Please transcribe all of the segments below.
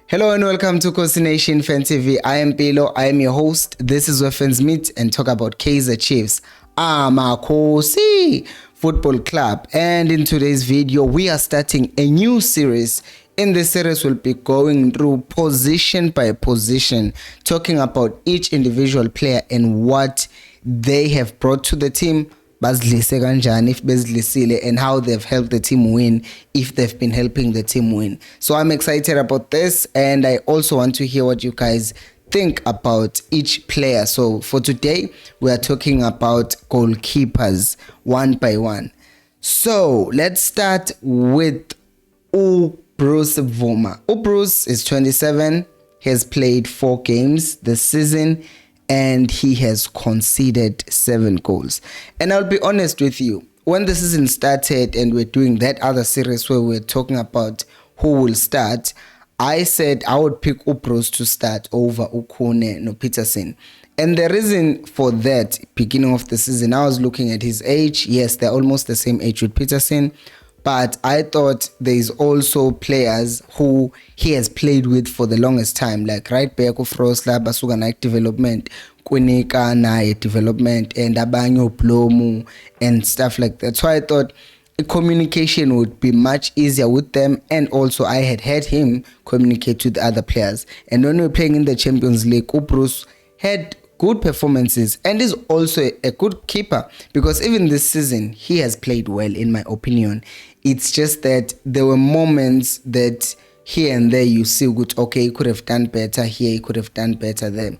Hello and welcome to Kosi Nation Fan TV. I am Pelo. I am your host. This is where fans meet and talk about Kaizer Chiefs, Kosi Football Club. And in today's video, we are starting a new series. In this series, we'll be going through position by position, talking about each individual player and what they have brought to the team. Bazidlise kanjani if bezidlisile, and how they've helped the team win if they've been helping the team win. So I'm excited about this, and I also want to hear what you guys think about each player. So for today, we are talking about goalkeepers one by one. So let's start with Bvuma. Bruce is 27, has played 4 games this season, and he has conceded 7 goals. And I'll be honest with you, when the season started and we're doing that other series where we're talking about who will start, I said I would pick Bruce to start over Khune no Petersen. And the reason for that, beginning of the season, I was looking at his age. Yes, they're almost the same age with Petersen, but I thought there's also players who he has played with for the longest time, like right back of Frosla, Basuga Nike development, Kunika Naya development, and Abanyo Blomu and stuff like that. So I thought communication would be much easier with them, and also I had him communicate with the other players. And when we were playing in the Champions League, Bruce had good performances and is also a good keeper, because even this season he has played well in my opinion. It's just that there were moments that here and there you see good, okay, he could have done better here, he could have done better there.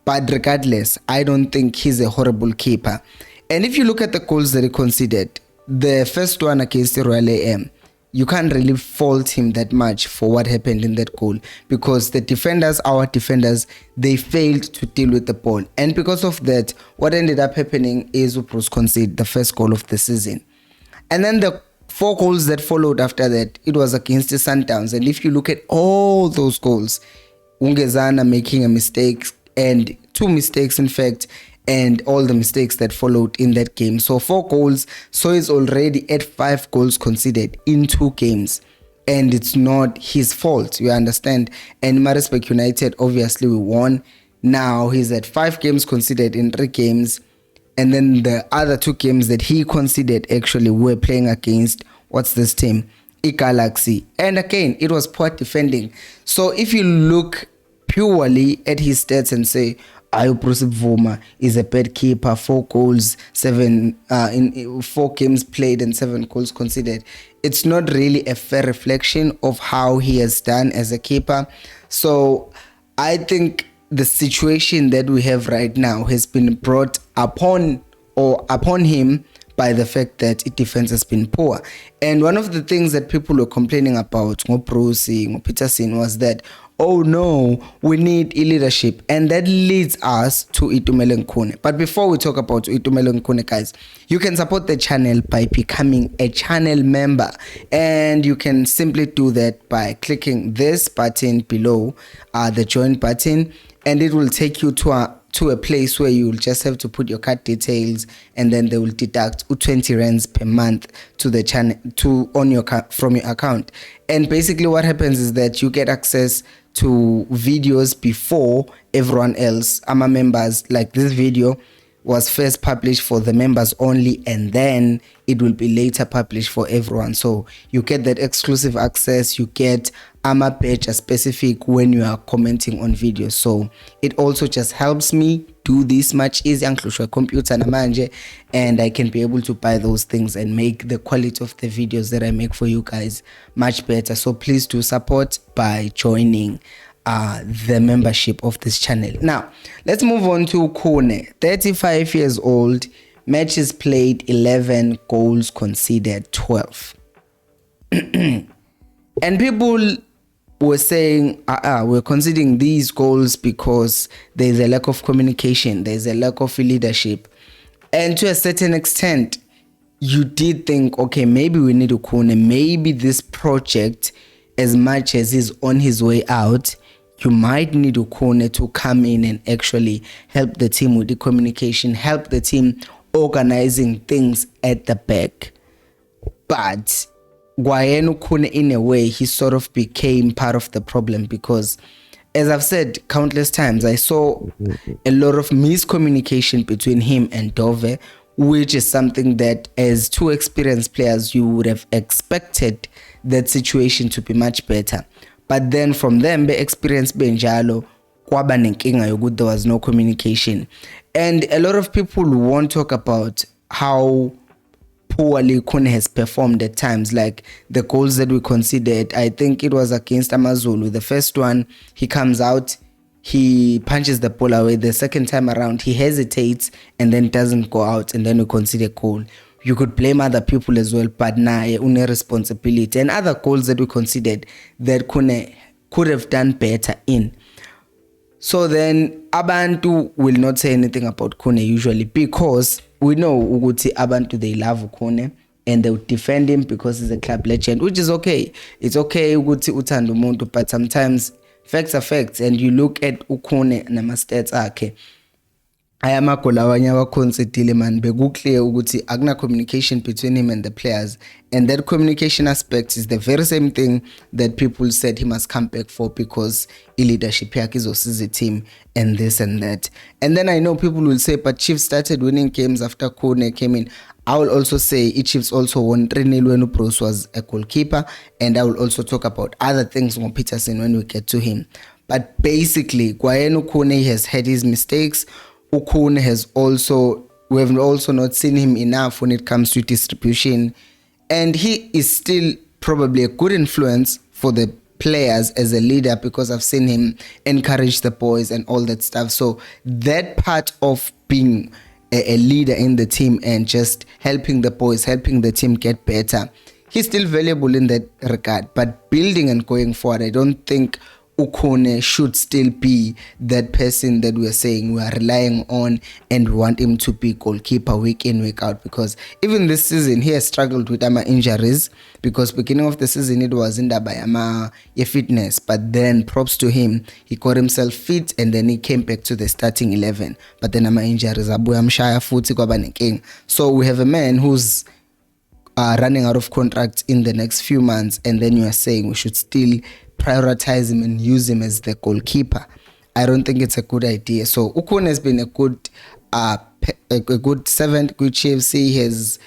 But regardless, I don't think he's a horrible keeper. And if you look at the goals that he conceded, the first one against the Royal AM, you can't really fault him that much for what happened in that goal, because the defenders, our defenders, they failed to deal with the ball. And because of that, what ended up happening is Bruce conceded the first goal of the season. And then the 4 goals that followed after that, it was against the Sundowns. And if you look at all those goals, Ungezana making a mistake, and 2 mistakes in fact, and all the mistakes that followed in that game. So 4 goals, so he's already at 5 goals conceded in 2 games. And it's not his fault, you understand. And Maritzburg United, obviously we won. Now he's at 5 games conceded in 3 games. And then the other 2 games that he conceded actually were playing against, what's this team? Galaxy. And again, it was poor defending. So if you look purely at his stats and say, Bruce Bvuma is a bad keeper, 4 goals, 7 in 4 games played and 7 goals conceded, it's not really a fair reflection of how he has done as a keeper. So I think the situation that we have right now has been brought upon him by the fact that defense has been poor. And one of the things that people were complaining about Bruce Petersen was that, oh no, we need leadership. And that leads us to Itumeleng Khune. But before we talk about Itumeleng Khune, guys, you can support the channel by becoming a channel member. And you can simply do that by clicking this button below, the join button, and it will take you to a place where you will just have to put your card details, and then they will deduct 20 rands per month to the channel from your account. And basically what happens is that you get access to videos before everyone else. I'm a members, like this video was first published for the members only, and then it will be later published for everyone. So you get that exclusive access. You get AMA page specific when you are commenting on videos. So it also just helps me do this much easier on computer and I can be able to buy those things and make the quality of the videos that I make for you guys much better. So please do support by joining the membership of this channel. Now let's move on to Khune. 35 years old, matches played 11, goals conceded 12. And people were saying we're conceding these goals because there's a lack of communication, there's a lack of leadership. And to a certain extent, you did think, okay, maybe we need Khune, maybe this project, as much as he's on his way out, you might need Khune to come in and actually help the team with the communication, help the team organizing things at the back. But Gwayenu Khune, in a way, he sort of became part of the problem because, as I've said countless times, I saw a lot of miscommunication between him and Dove, which is something that, as two experienced players, you would have expected that situation to be much better. But then from them, the experience benjalo, kwaba nenkinga yokuthi there was no communication. And a lot of people won't talk about how poorly Khune has performed at times, like the goals that we considered. I think it was against Amazulu. The first one, he comes out, he punches the ball away. The second time around, he hesitates and then doesn't go out, and then we consider goal. You could blame other people as well, but une responsibility. And other goals that we considered that Khune could have done better in. So then abantu will not say anything about Khune usually, because we know ukuthi abantu, they love Khune and they will defend him because he's a club legend, which is okay. It's okay ukuthi uthanda umuntu, but sometimes facts are facts, and you look at Khune nama stats akhe, ayamagoli awanye awaconsidile man, bekuklear ukuthi akuna communication between him and the players, and that communication aspect is the very same thing that people said he must come back for, because leadership yakhe izosiza team and this and that. And then I know people will say, but Chiefs started winning games after Khune came in. I will also say Chiefs also won 3-0 when Bruce was a goalkeeper, and I will also talk about other things on Petersen when we get to him. But basically, Gwayenu Khune has had his mistakes. Khune has also, we have also not seen him enough when it comes to distribution, and he is still probably a good influence for the players as a leader, because I've seen him encourage the boys and all that stuff. So that part of being a leader in the team and just helping the boys, helping the team get better, he's still valuable in that regard. But building and going forward, I don't think Khune should still be that person that we're saying we are relying on and we want him to be goalkeeper week in, week out, because even this season he has struggled with injuries, because beginning of the season it was in the fitness, but then props to him, he got himself fit and then he came back to the starting 11, but then injuries so we have a man who's running out of contract in the next few months, and then you are saying we should still prioritize him and use him as the goalkeeper. I don't think it's a good idea. So Khune has been a good servant, good Chiefs. He has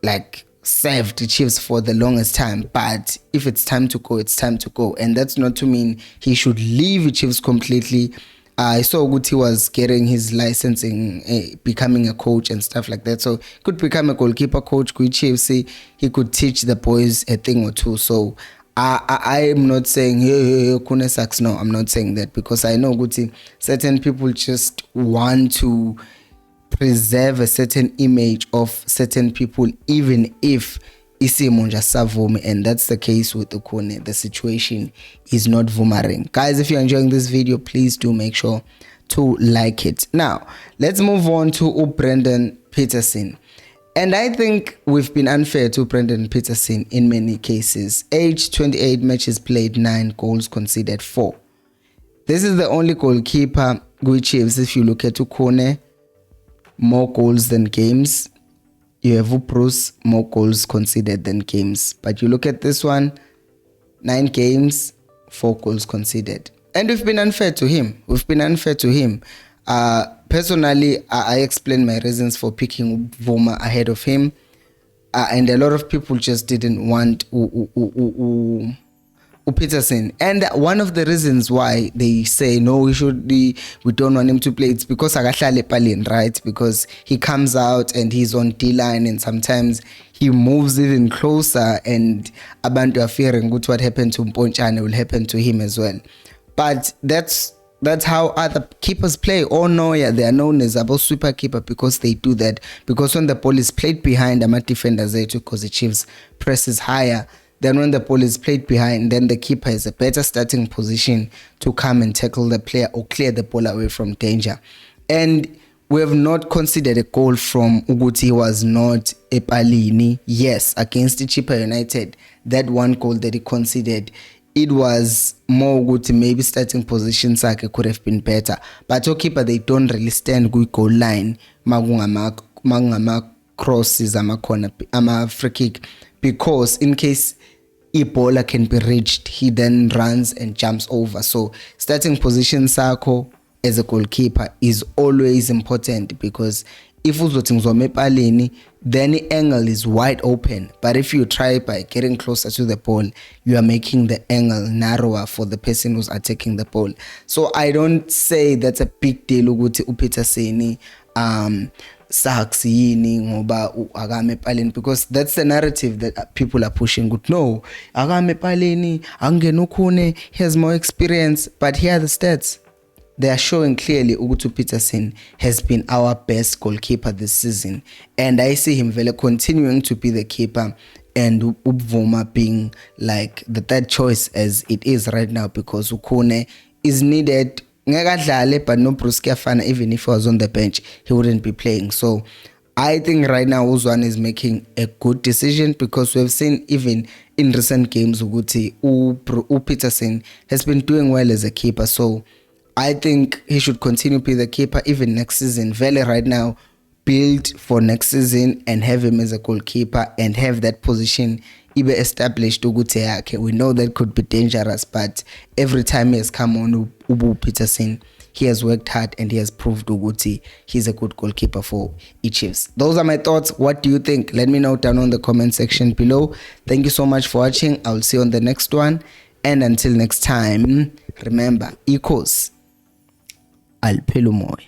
like served the Chiefs for the longest time, but if it's time to go, it's time to go, and that's not to mean he should leave the Chiefs completely. I saw Guti was getting his licensing, becoming a coach and stuff like that. So he could become a goalkeeper coach, good Chiefs. He could teach the boys a thing or two. So I am not saying hey, Khune sucks. No, I'm not saying that, because I know Guti, certain people just want to preserve a certain image of certain people, even if isimo nje savumi, and that's the case with Khune. The situation is not vumaring. Guys, if you're enjoying this video, please do make sure to like it. Now let's move on to Brandon Petersen. And I think we've been unfair to Brandon Petersen in many cases. Age 28, matches played, 9 goals conceded, 4. This is the only goalkeeper with Chiefs. If you look at Khune, more goals than games. You have Bruce, more goals conceded than games. But you look at this one, 9 games, 4 goals conceded. And we've been unfair to him. Personally, I explained my reasons for picking Bvuma ahead of him, and a lot of people just didn't want Petersen. And one of the reasons why they say no, we don't want him to play, it's because akahlale palin, right? Because he comes out and he's on D-line, and sometimes he moves even closer, and abantu are fearing what happened to Mponchane will happen to him as well. But that's how other keepers play. Oh no, yeah, they are known as a super keeper because they do that. Because when the ball is played behind, I'm a defender there too, because the Chiefs presses higher. Then when the ball is played behind, then the keeper has a better starting position to come and tackle the player or clear the ball away from danger. And we have not considered a goal from Uguti. He was not a Palini. Yes, against the Chipa United, that one goal that he conceded, it was more good to maybe starting positions like could have been better. But your keeper, they don't really stand good goal line. Magungama crosses, ama corner, ama free kick. because in case Ebola can be reached, he then runs and jumps over. So starting position sakho as a goalkeeper is always important, because if uzothi ngizoma epaleni, then the angle is wide open. But if you try by getting closer to the ball, you are making the angle narrower for the person who's attacking the ball. So I don't say that's a big deal ukuthi uPetersen sucks yini ngoba akame epaleni, because that's the narrative that people are pushing. Good, no, akame epaleni, angena ukhune, he has more experience. But here are the stats. They are showing clearly ukuthi Petersen has been our best goalkeeper this season, and I see him very continuing to be the keeper, and Bvuma being like the third choice as it is right now, because Khune is needed. But no Bruce Kafana, even if he was on the bench, he wouldn't be playing. So I think right now Uzwan is making a good decision, because we've seen even in recent games ukuthi Petersen has been doing well as a keeper. So I think he should continue to be the keeper even next season. Vele right now, build for next season and have him as a goalkeeper and have that position ibe established ukuthi yakhe. We know that could be dangerous, but every time he has come on Petersen, he has worked hard and he has proved ukuthi he's a good goalkeeper for Chiefs. Those are my thoughts. What do you think? Let me know down on the comment section below. Thank you so much for watching. I'll see you on the next one, and until next time, remember, equals al pelumoy.